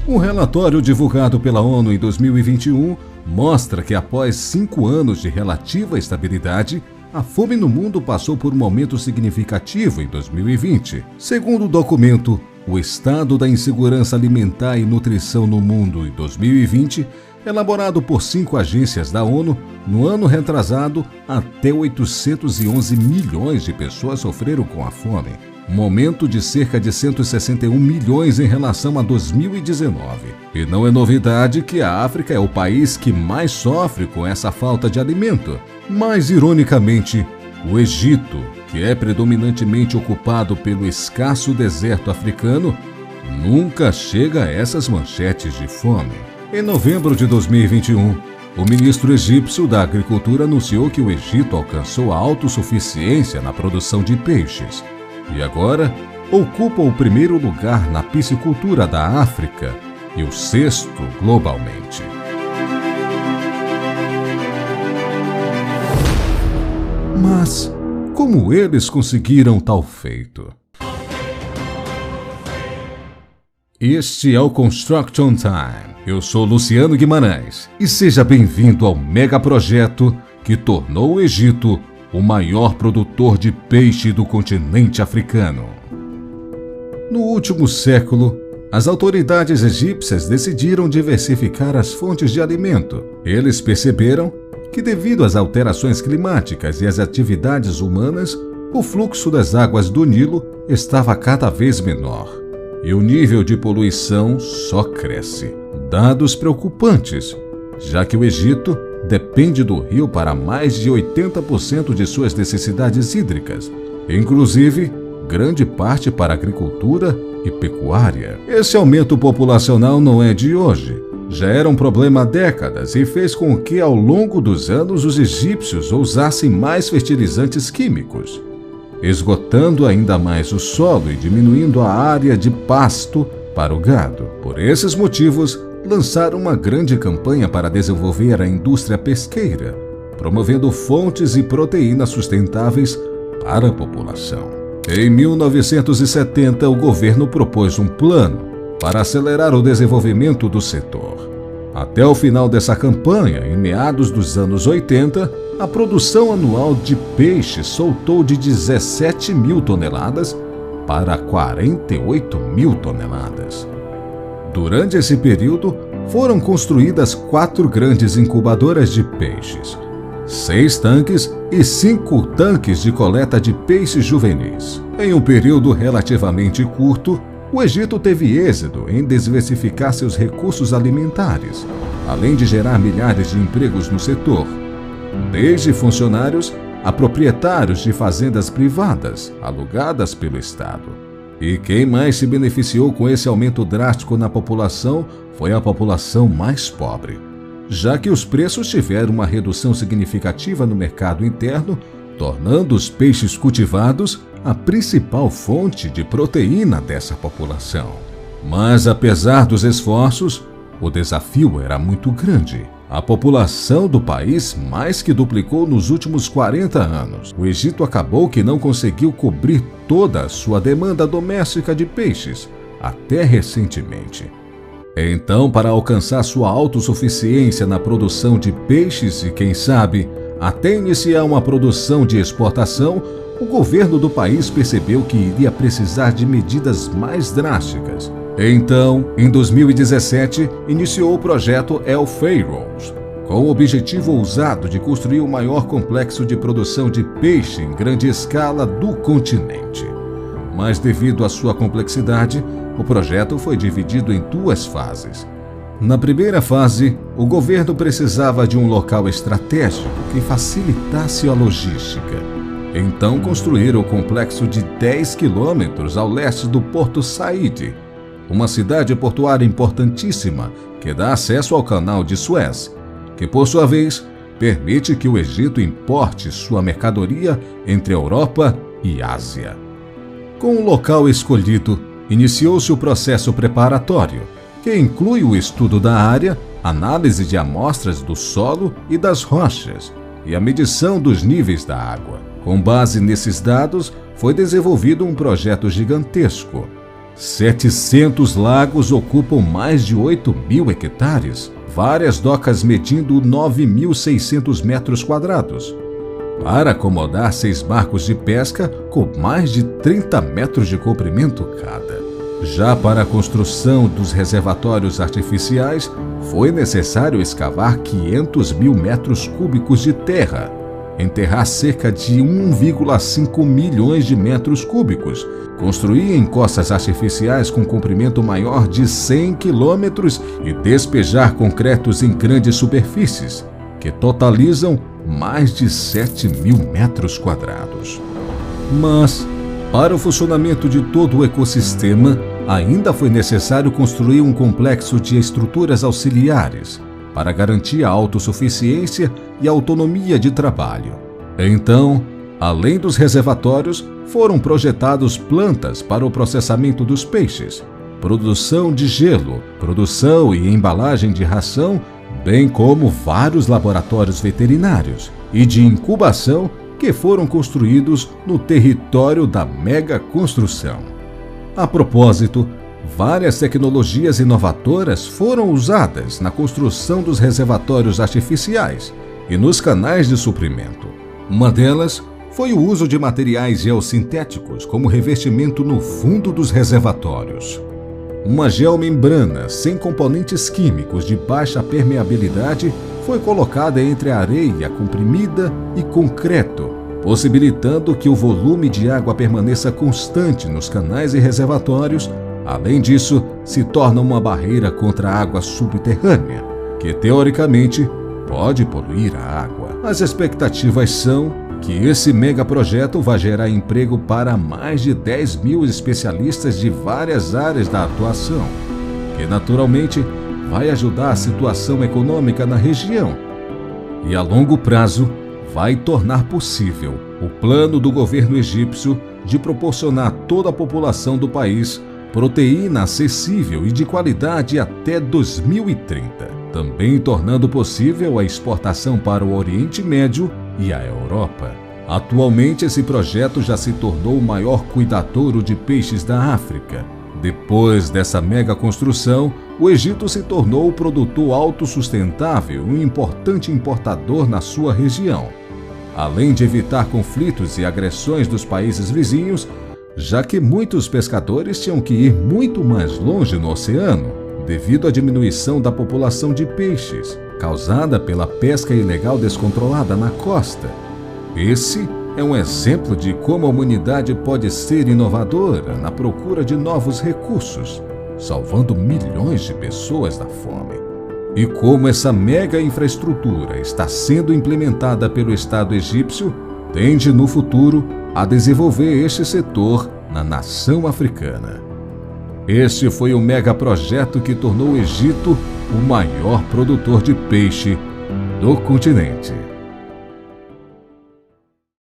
Um relatório divulgado pela ONU em 2021 mostra que após 5 anos de relativa estabilidade, a fome no mundo passou por um aumento significativo em 2020. Segundo o documento O Estado da Insegurança Alimentar e Nutrição no Mundo em 2020, elaborado por 5 agências da ONU, no ano retrasado, até 811 milhões de pessoas sofreram com a fome, um aumento de cerca de 161 milhões em relação a 2019. E não é novidade que a África é o país que mais sofre com essa falta de alimento. Mas, ironicamente, o Egito, que é predominantemente ocupado pelo escasso deserto africano, nunca chega a essas manchetes de fome. Em novembro de 2021, o ministro egípcio da Agricultura anunciou que o Egito alcançou a autossuficiência na produção de peixes e agora ocupa o primeiro lugar na piscicultura da África e o 6º globalmente. Mas como eles conseguiram tal feito? Este é o Construction Time. Eu sou Luciano Guimarães e seja bem-vindo ao megaprojeto que tornou o Egito o maior produtor de peixe do continente africano. No último século, as autoridades egípcias decidiram diversificar as fontes de alimento. Eles perceberam que, devido às alterações climáticas e às atividades humanas, o fluxo das águas do Nilo estava cada vez menor e o nível de poluição só cresce. Dados preocupantes, já que o Egito depende do rio para mais de 80% de suas necessidades hídricas, inclusive grande parte para agricultura e pecuária. Esse aumento populacional não é de hoje. Já era um problema há décadas e fez com que, ao longo dos anos, os egípcios usassem mais fertilizantes químicos, esgotando ainda mais o solo e diminuindo a área de pasto para o gado. Por esses motivos, lançaram uma grande campanha para desenvolver a indústria pesqueira, promovendo fontes e proteínas sustentáveis para a população. Em 1970, o governo propôs um plano para acelerar o desenvolvimento do setor. Até o final dessa campanha, em meados dos anos 80, a produção anual de peixe saltou de 17 mil toneladas para 48 mil toneladas. Durante esse período, foram construídas 4 grandes incubadoras de peixes, 6 tanques e 5 tanques de coleta de peixes juvenis. Em um período relativamente curto, o Egito teve êxito em diversificar seus recursos alimentares, além de gerar milhares de empregos no setor, desde funcionários a proprietários de fazendas privadas alugadas pelo Estado. E quem mais se beneficiou com esse aumento drástico na população foi a população mais pobre, já que os preços tiveram uma redução significativa no mercado interno, tornando os peixes cultivados a principal fonte de proteína dessa população. Mas, apesar dos esforços, o desafio era muito grande. A população do país mais que duplicou nos últimos 40 anos. O Egito acabou que não conseguiu cobrir toda a sua demanda doméstica de peixes, até recentemente. Então, para alcançar sua autossuficiência na produção de peixes e, quem sabe, até iniciar uma produção de exportação, o governo do país percebeu que iria precisar de medidas mais drásticas. Então, em 2017, iniciou o projeto El Pharaohs, com o objetivo ousado de construir o maior complexo de produção de peixe em grande escala do continente. Mas, devido à sua complexidade, o projeto foi dividido em 2 fases. Na primeira fase, o governo precisava de um local estratégico que facilitasse a logística. Então, construíram o complexo de 10 quilômetros ao leste do Porto Said, uma cidade portuária importantíssima que dá acesso ao Canal de Suez, que, por sua vez, permite que o Egito importe sua mercadoria entre a Europa e Ásia. Com o local escolhido, iniciou-se o processo preparatório, que inclui o estudo da área, análise de amostras do solo e das rochas e a medição dos níveis da água. Com base nesses dados, foi desenvolvido um projeto gigantesco, 700 lagos ocupam mais de 8.000 hectares, várias docas medindo 9.600 metros quadrados, para acomodar 6 barcos de pesca com mais de 30 metros de comprimento cada. Já para a construção dos reservatórios artificiais, foi necessário escavar 500.000 metros cúbicos de terra, enterrar cerca de 1,5 milhões de metros cúbicos, construir encostas artificiais com comprimento maior de 100 quilômetros e despejar concretos em grandes superfícies, que totalizam mais de 7.000 metros quadrados. Mas, para o funcionamento de todo o ecossistema, ainda foi necessário construir um complexo de estruturas auxiliares para garantir a autossuficiência e autonomia de trabalho. Então, além dos reservatórios, foram projetados plantas para o processamento dos peixes, produção de gelo, produção e embalagem de ração, bem como vários laboratórios veterinários e de incubação que foram construídos no território da mega construção. A propósito, várias tecnologias inovadoras foram usadas na construção dos reservatórios artificiais e nos canais de suprimento. Uma delas foi o uso de materiais geossintéticos como revestimento no fundo dos reservatórios. Uma geomembrana sem componentes químicos de baixa permeabilidade foi colocada entre a areia comprimida e concreto, possibilitando que o volume de água permaneça constante nos canais e reservatórios. Além disso, se torna uma barreira contra a água subterrânea, que teoricamente pode poluir a água. As expectativas são que esse megaprojeto vai gerar emprego para mais de 10.000 especialistas de várias áreas da atuação, que naturalmente vai ajudar a situação econômica na região e a longo prazo vai tornar possível o plano do governo egípcio de proporcionar a toda a população do país proteína acessível e de qualidade até 2030, também tornando possível a exportação para o Oriente Médio e a Europa. Atualmente, esse projeto já se tornou o maior cuidadouro de peixes da África. Depois dessa mega construção, o Egito se tornou o produtor autossustentável e um importante importador na sua região, além de evitar conflitos e agressões dos países vizinhos, já que muitos pescadores tinham que ir muito mais longe no oceano, devido à diminuição da população de peixes, causada pela pesca ilegal descontrolada na costa. Esse é um exemplo de como a humanidade pode ser inovadora na procura de novos recursos, salvando milhões de pessoas da fome. E como essa mega infraestrutura está sendo implementada pelo Estado egípcio, tende no futuro a desenvolver este setor na nação africana. Este foi o megaprojeto que tornou o Egito o maior produtor de peixe do continente.